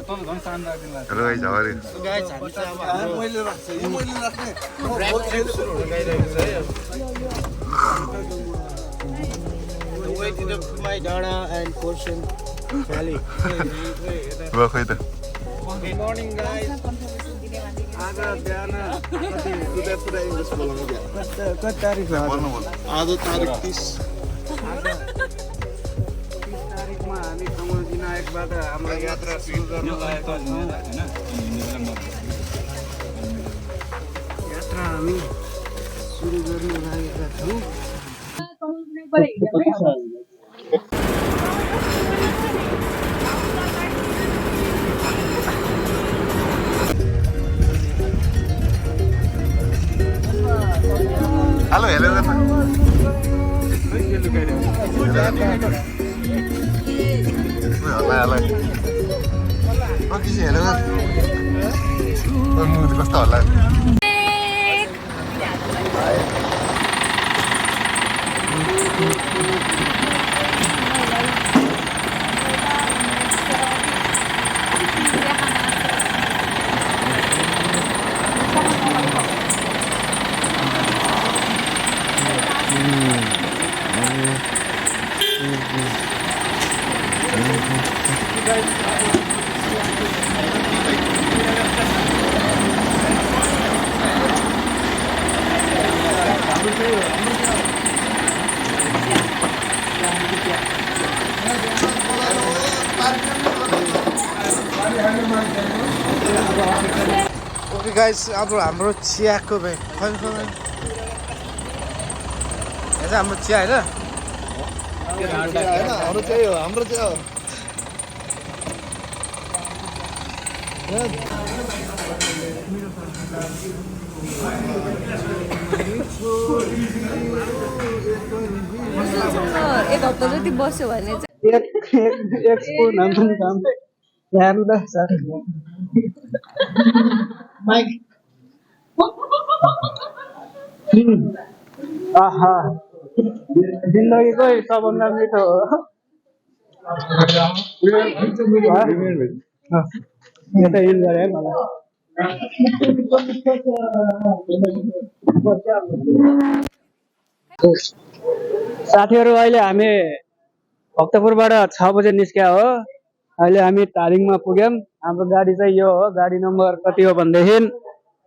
Hello guys how are you guys हामी चाहिँ अब मैले राख्छु यो मैले राख्ने सुरु लगाइरहेको छ है The way to the my Dana and portion Valley. ल खै त Good morning guys. आज बिहान कति दुधै पुरा इङ्ग्लिस बोल्नु क्या कति तारिख हो आज तारिख 30 तारिखमा हामी कमल विनायकबाट हाम्रो यात्रा सुरु गर्न लागेका छौँ यात्रा हामी सुरु गर्न लागेका छौँ हेलो हेलो गर्नु हल्ला हल्ला ओके चाहिँ हेलो गर्नु कस्तो हल्ला ओके गाइस अब हाम्रो चियाको भाइ खै खै यहाँ हाम्रो चिया होइन हाम्रो चाहिँ हो हाम्रो चाहिँ हो एक हप्ता जति बस्यो भने चाहिँ एक स्पुन हाम्रो काम हेर्नु त सर माइक आहा जिन्दगीकै सबभन्दा मिठो हो यता इन गरे मलाई साथीहरू अहिले हामी भक्तपुरबाट 6 बजे निस्क्या हो अहिले हामी तारिङमा पुग्यौं हाम्रो गाडी चाहिँ यो हो गाडी नम्बर कति हो भन्देखि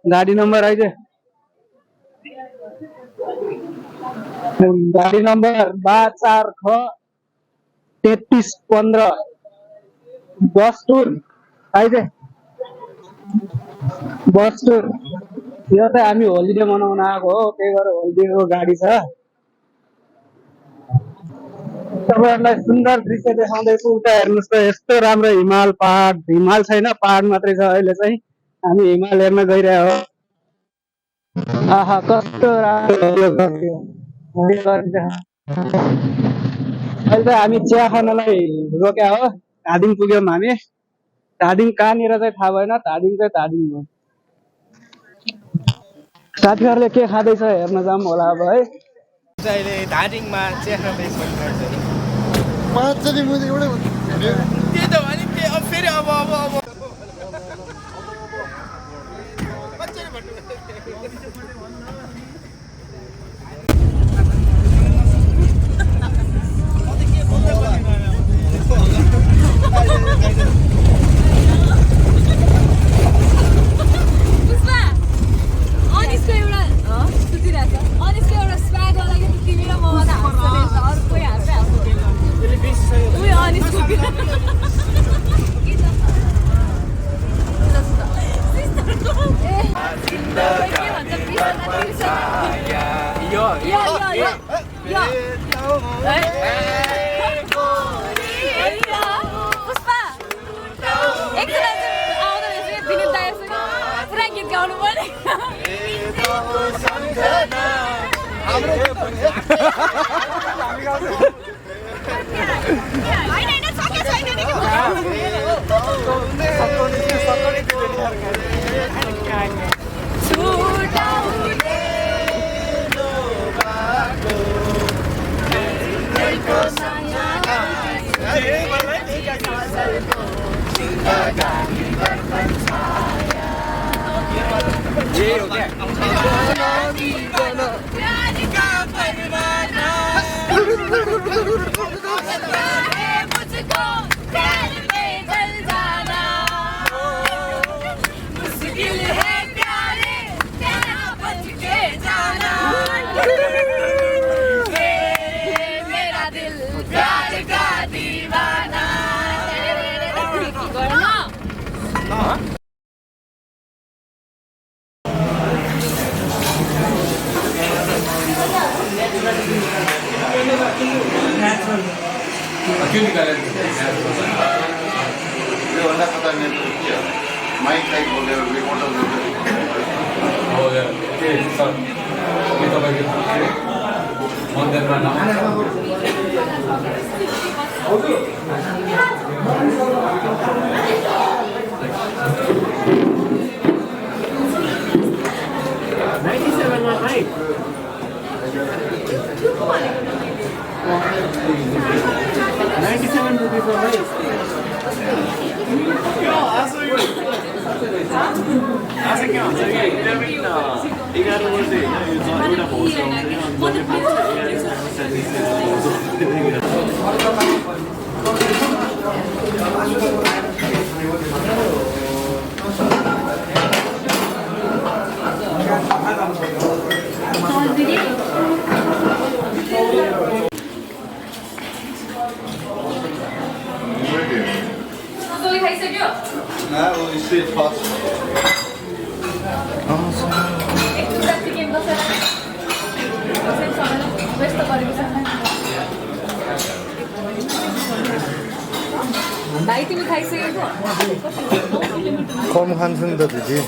गाडी नम्बर अहिले गाडी नम्बर 243315 बस टुर अहिले बस टुर यो त हामी होलिडे मनाउन आएको हो त्यही भएर होलिडेको गाडी छ तपाईहरुलाई सुन्दर दृश्य देखाउँदैछु उता हेर्नुस् त यस्तो राम्रो हिमाल पहाड हिमाल छैन पहाड मात्रै छ अहिले चाहिँ हामी हिमाल हेर्न गइरहेको हो आहा कस्तो राम्रो अहिले त हामी चिया खानलाई रोक्या हो धादिङ पुग्यौं हामी धादिङ कहाँनिर चाहिँ थाहा भएन धादिङ चाहिँ धादिङ हो साथीहरुले के खाँदैछ हेर्न जाऊँ होला अब है अहिले धादिङमा चिया खाँदैछ पाँचजनी मुजी एउटै त्यही त भने अब फेरि अब Hey, योभन्दा खतरनाक के हो माइक साइक बोलेर रिमोट हो यो के सर के तपाईको मन्दिरमा भाइ तिमी खाइसकेको कम खान्छ नि त दिदी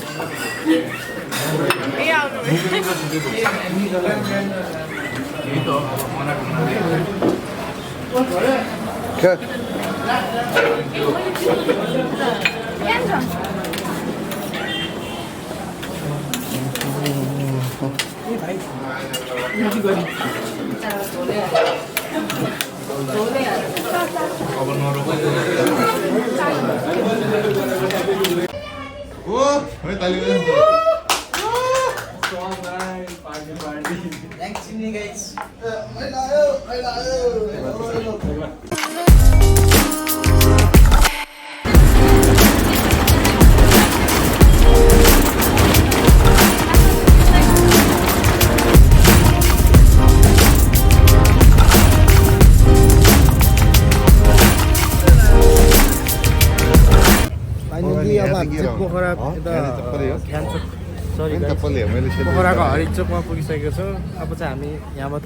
पोखराको हरिक चोकमा पुगिसकेको छौँ। अब चाहिँ हामी यहाँबाट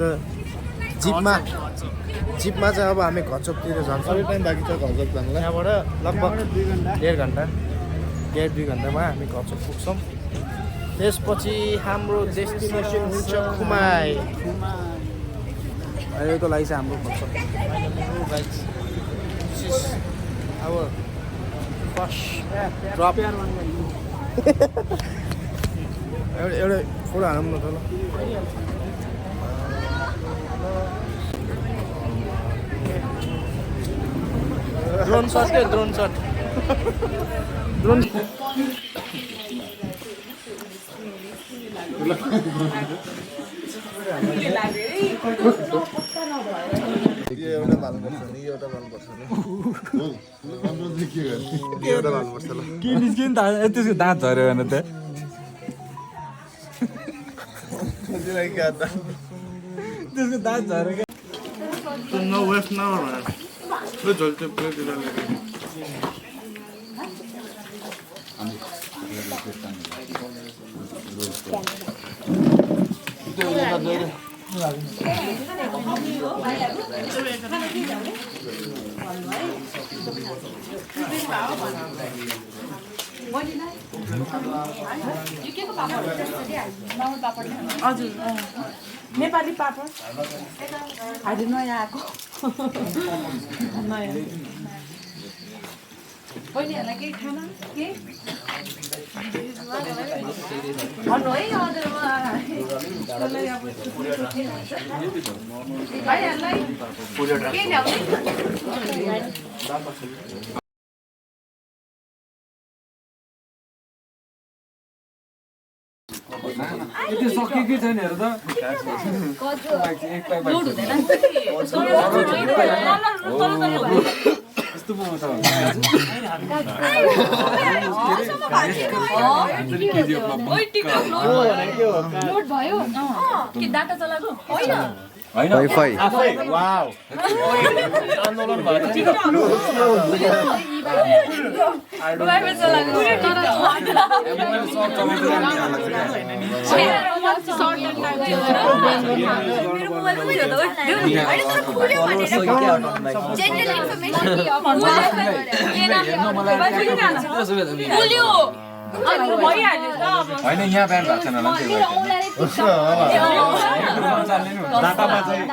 जिपमा चाहिँ अब हामी घचोकतिर जान्छौँ। टाइम बाँकी छ घर जानुलाई यहाँबाट लगभग 1.5 घन्टा 1.5-2 घन्टामा हामी घचोक पुग्छौँ। त्यसपछि हाम्रो डेस्टिनेसन हुन्छ कुमाई। अहिलेको लागि चाहिँ हाम्रो घचोक अब फर्स्ट ड्रप एउटा फोटो हालौँ न त ल। ड्रोन सट के ड्रोन सट ड्रोन एउटा भाल्नुपर्छ नि एउटा भाल्नुपर्छ नि राम्रो चाहिँ के गर्ने एउटा भाल्नुपर्छ ल के निस्कियो नि त त्यसको दाँत झऱ्यो भने त त्यसको दाँत झऱ्यो क्या No West now, man. Lo जल्दी प्लेट दिला लेके हजुर नेपाली पापड हजुर नयाँ आएको नयाँ बहिनीहरूलाई केही खाना के भन्नु है हजुर भाइहरूलाई के ल्याउने यति सक्यो कि छैन हेर त यस्तो पो छ लोड भयो के डाटा चलाएको होइन वाइफाई आन्दोलन भयो वाइफाई चलाएको होइन यहाँ बिहान भएको छैन होला डाटामा चाहिँ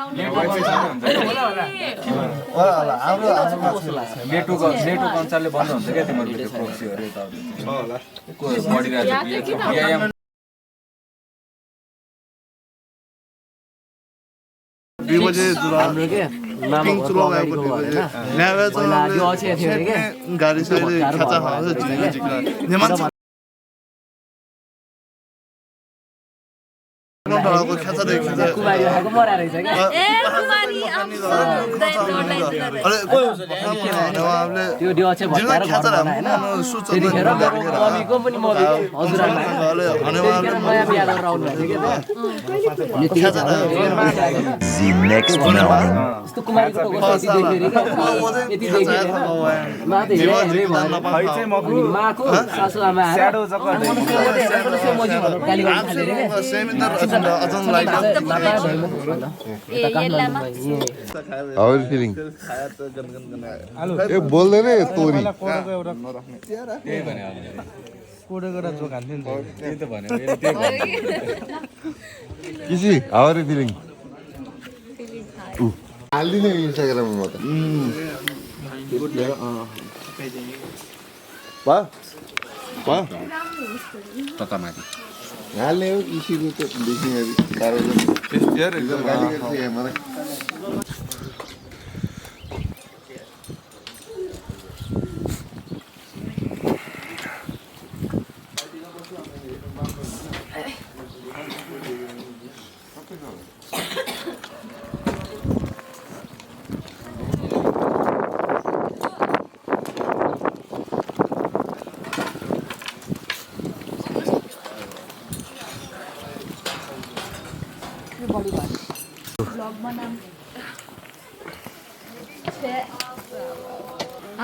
नेटवर्क अनुसारले बन्द हुन्छ क्या तिमीहरूको प्रोक्सीहरू यताउति बढिरहेको 2 बजे पिंक चुलो गएको 2 बजे ल्याएर चाहिँ गाडी साइडले खाचा खान्छ झिक्का झिक्का नेमान नडको खाचा देखिन्छ कुमारी भएको मरा रहेछ के ए कुमारी अरे कोही उहाँले त्यो दियो चाहिँ भएर खाचा हैन त्यतिखेर मम्मीको पनि म हजुरआमाले हनेवाले नयाँ बिहा गरेर आउनु भएको के त The next morning. यस्तो कुमारीको गोष्ठी देखेर के यति देखेर माते हेरे खै चाहिँ माको सासु आमा स्याडो जको मजी भनेर गाली गर्न थाले रे सेमिनार अजन like How are you feeling? ए बोल्दैन है तोरी त्यही भने कोडेको र जोक हाल्थ्यो नि त्यही त भने त्यही किसी how are you feeling? हालिदिने इन्स्टाग्राममा त वा वा ततामाथि हाल्ने हो किसीको त देखिने साह्रो टेस्टियर एकदम गाली गर्छ यहाँ मलाई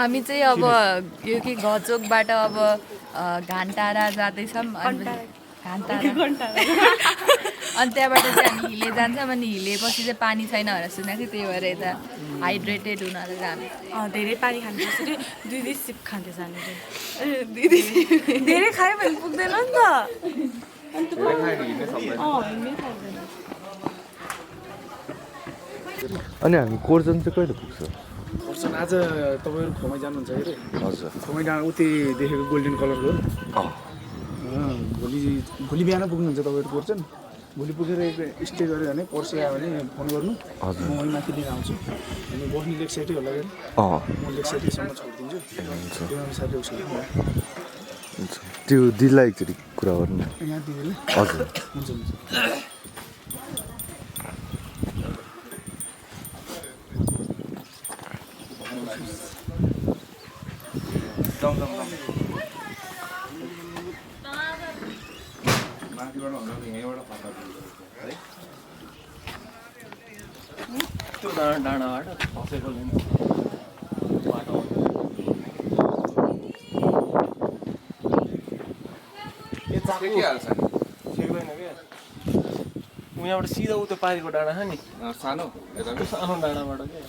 हामी चाहिँ अब यो कि घचोकबाट अब घान्टारा जाँदैछौँ अनि त्यहाँबाट चाहिँ हामी हिले जान्छौँ अनि हिलेपछि चाहिँ पानी छैन भनेर सुनेको थिएँ त्यही भएर यता हाइड्रेटेड हुनाले चाहिँ हामी धेरै पानी खानुपर्छ 2 सिप खाँदैछ हामी धेरै खायो भने पुग्दैन नि त अनि हामी कोर्जन चाहिँ कहिले पुग्छ पर्सन आज तपाईहरु खोमै जानुहुन्छ अरे हजुर खोमै डाँडा उति देखेको गोल्डन कलरको भोलि बिहान पुग्नुहुन्छ तपाईहरु कोर्जन भोलि पुगेर स्टे गऱ्यो भने पर्सि आयो भने फोन गर्नु म वही माथि लिन आउँछु अनि बस्ने लेक साइडै होला गरे म लेक साइडैसम्म छोडिदिन्छु त्यो अनुसारले उसो हुन्छ त्यो दिदीलाई एकचोटि कुरा गर्नु यहाँ दिदीले हजुर हुन्छ हुन्छ डाँडाबाट खसेको बाटो यहाँबाट सिधा उता पारीको डाँडा छ नि सानो सानो डाँडाबाट के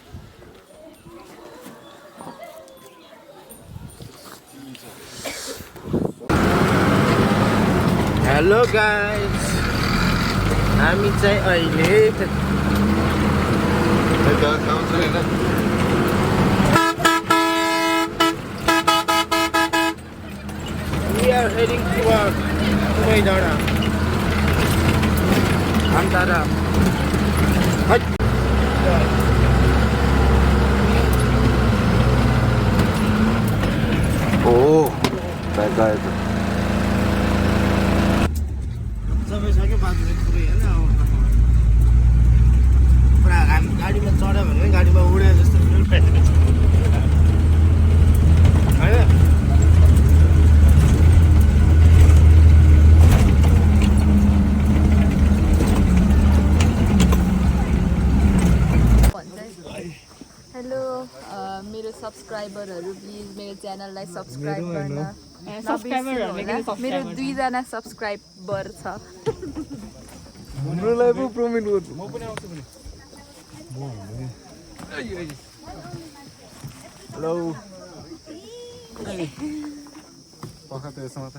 हेलो गाइस हामी चाहिँ अहिले We are heading toward Kumai Dara. Antara. Oh, that guy. पुरा गाडीमा चढ्यो भने गाडीमा उडे जस्तो फिल पाइन्छ होइन हेलो मेरो सब्सक्राइबरहरू प्लिज मेरो च्यानललाई सब्सक्राइब गर्न मेरो 2 जना सब्सक्राइबर छ हाम्रोलाई पो प्रमिट गर्छु म पनि आउँछु पनि हेलो पखा त यसमा त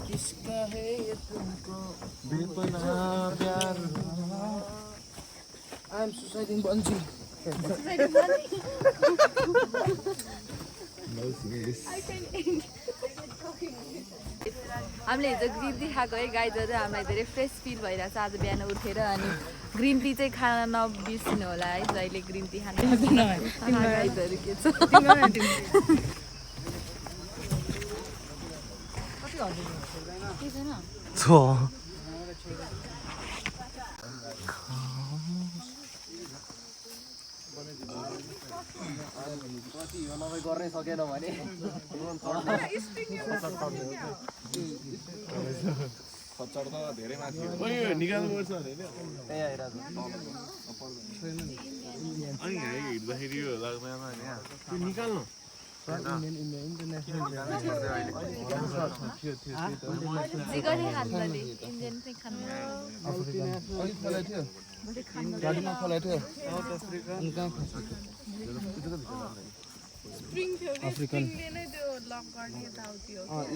किसका है ये तुमको बेपना प्यार आई एम सुसाइडिङ बन्जी हामीले हिजो ग्रिन टी खाएको है गाइजहरू हामीलाई धेरै फ्रेस फिल भइरहेछ आज बिहान उठेर अनि ग्रिन टी चाहिँ खान नबिर्सिनु होला है जहिले ग्रिन टी खानु गाइजहरू के छ कति हो नभए गर्नै सकेन भने खच्चड त धेरै माथि हो निकाल्नुपर्छ अरे त्यही आइरहेको अनि हिँड्दाखेरि यो लाग्दैन हैन त्यो निकाल्नु गाडीमा खोलाइ थियो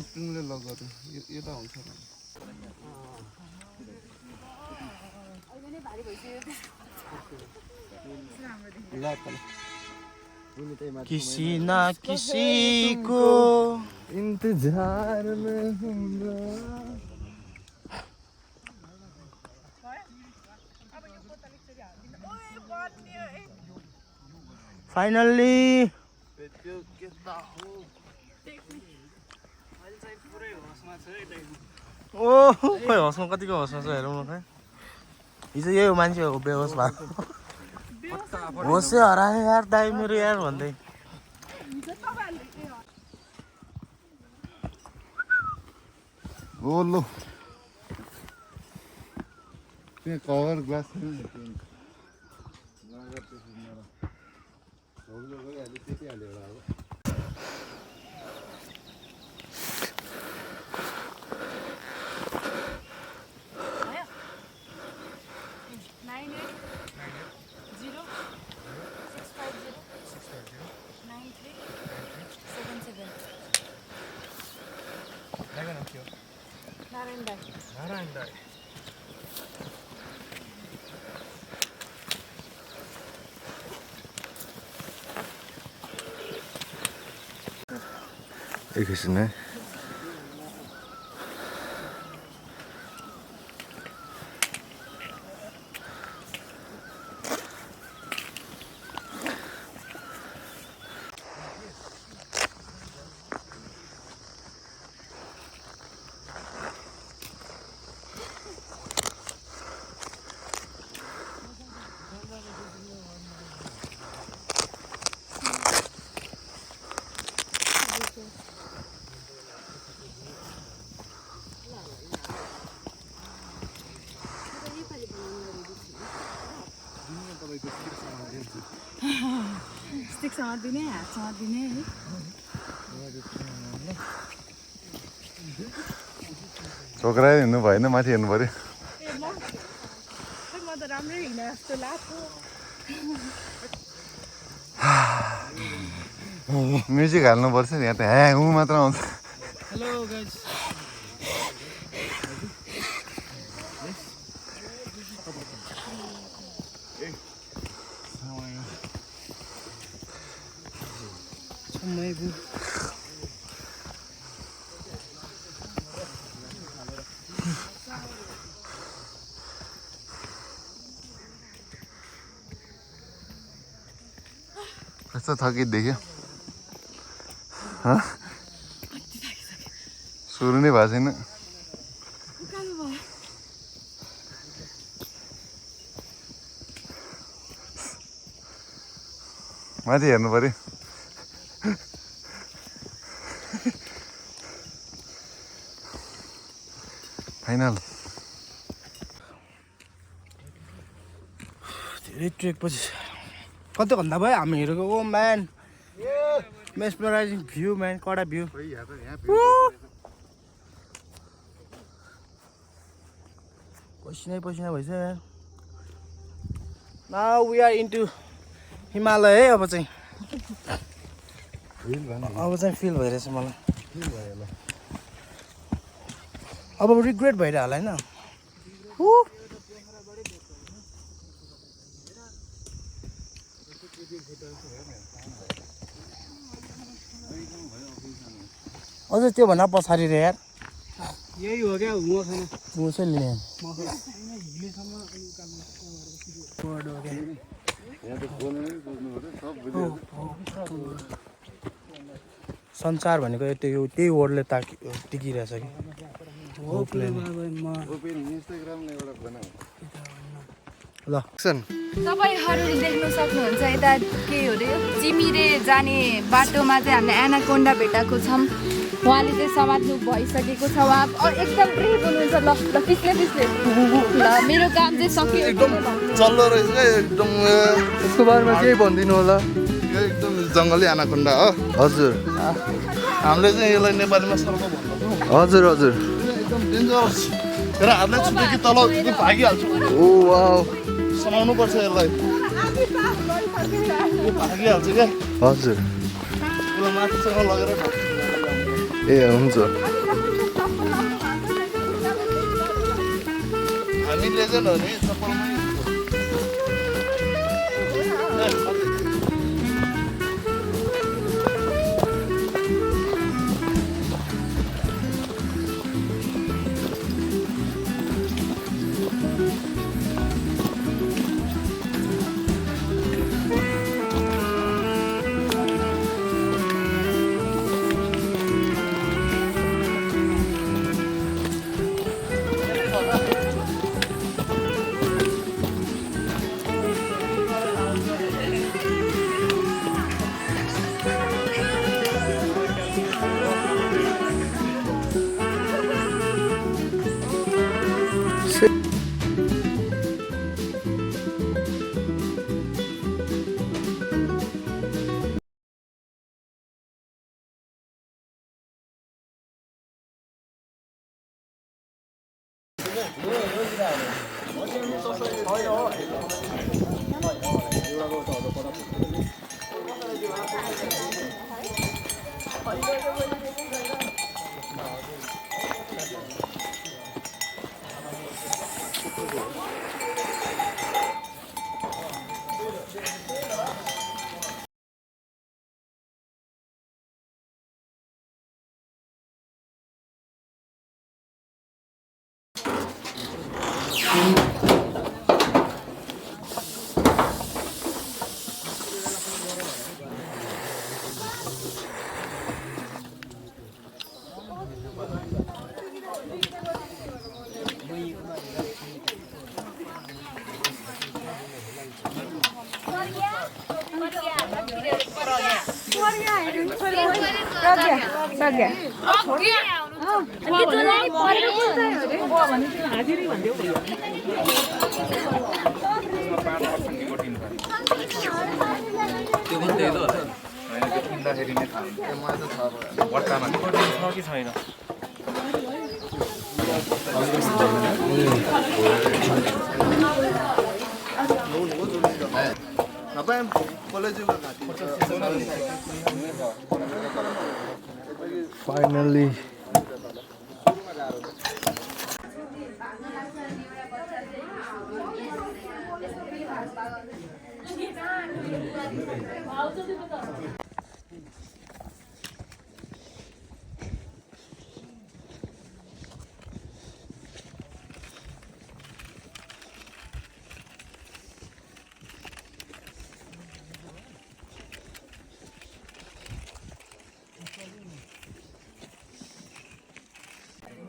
स्प्रिङले लक गर्यो यो त हुन्छ किसी ना किसी को इंतजार में हूँगा फाइनल्ली ओ खोइ हँसमा कतिको हँसमा छ हेरौँ न खै हिजो यही हो मान्छे हो बेहोस भएको होसै हरायो यार दाइ मेरो यार भन्दै बोलो त्यहाँ कभर ग्लास एकैछिन है स्टिक समात्दिने हात समात्दिने है छोक्रा हिँड्नु भएन माथि हेर्नु पर्यो म त राम्रै हिँडे जस्तो लाग्छ म्युजिक हाल्नुपर्छ नि यहाँ त ह्याङ मात्र आउँछ हेलो गाइस कस्तो थकित देख्यो सुरु नै भएको छैन माथि हेर्नु पर्यो फाइनल धेरै ट्रेक पछि कति घन्टा भयो हामी हेरेको oh man mesmerising view man कडा भ्यू पसिनै पसिना भइसक्यो यार now we are into Himalaya है अब चाहिँ फिल भइरहेछ मलाई अब रिग्रेट भइरह होला होइन अझ त्यो भन्दा पछाडि रे यार यही हो क्या हुँगो छैन म चाहिँ लिने संसार भनेको त्यही वर्डले टिकिरहेछ कि ल तपाईँहरू देख्न सक्नुहुन्छ यता के हो रे चिमिरे जाने बाटोमा चाहिँ हामीले एनाकोन्डा भेटाएको छौँ उहाँले चाहिँ समात्नु भइसकेको छ उहाँ एकदम ब्रेभ हुनुहुन्छ ल ल पिछले ल मेरो काम चाहिँ सक्यो एकदम चल्लो रहेछ क्या एकदम यसको बारेमा केही भनिदिनु होला यो एकदम जङ्गली एनाकोन्डा हो हजुर हामीले चाहिँ यसलाई नेपालीमा सर्प भन्छौँ हजुर हजुर एकदम डेन्जरस र हातलाई छुट्यो कि तल भागिहाल्छ ओ वाउ समाउनु पर्छ यसलाई भागिहाल्छ क्या हजुर यसलाई माथिसँग लगेर ए हुन्छ हामी लेजेन्ड हो नि चप्पलमै Finally.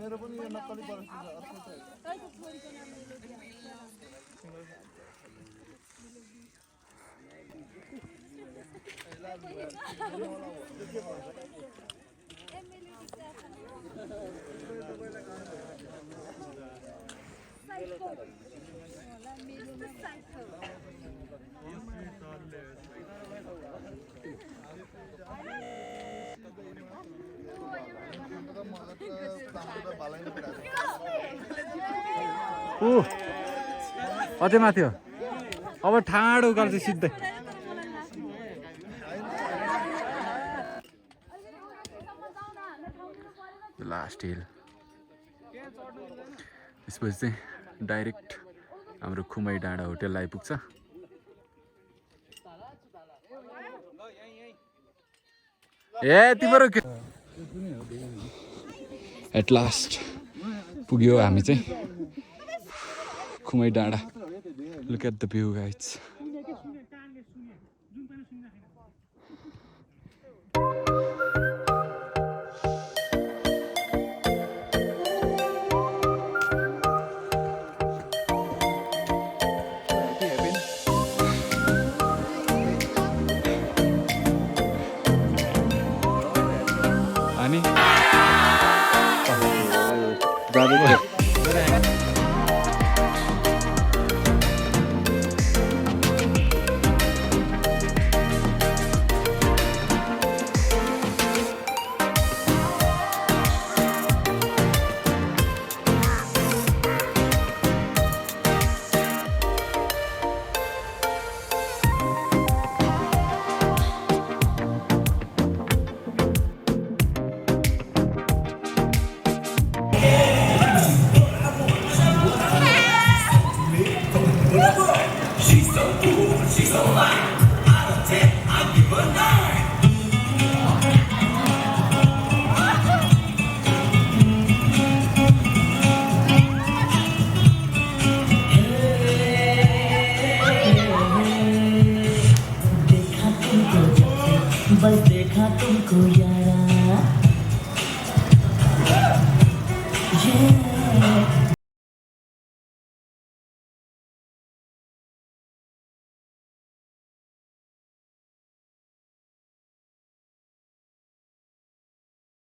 मेरो पनि यो नक्कली परिस्थिति अर्को चाहिँ अझै माथि हो अब ठाडो उकाल्छ सिधै लास्ट हिल त्यसपछि चाहिँ डाइरेक्ट हाम्रो खुमाई डाँडा होटेल आइपुग्छ ए तिम्रो एट लास्ट पुग्यो हामी चाहिँ Khumai Dada look at the view guys अनि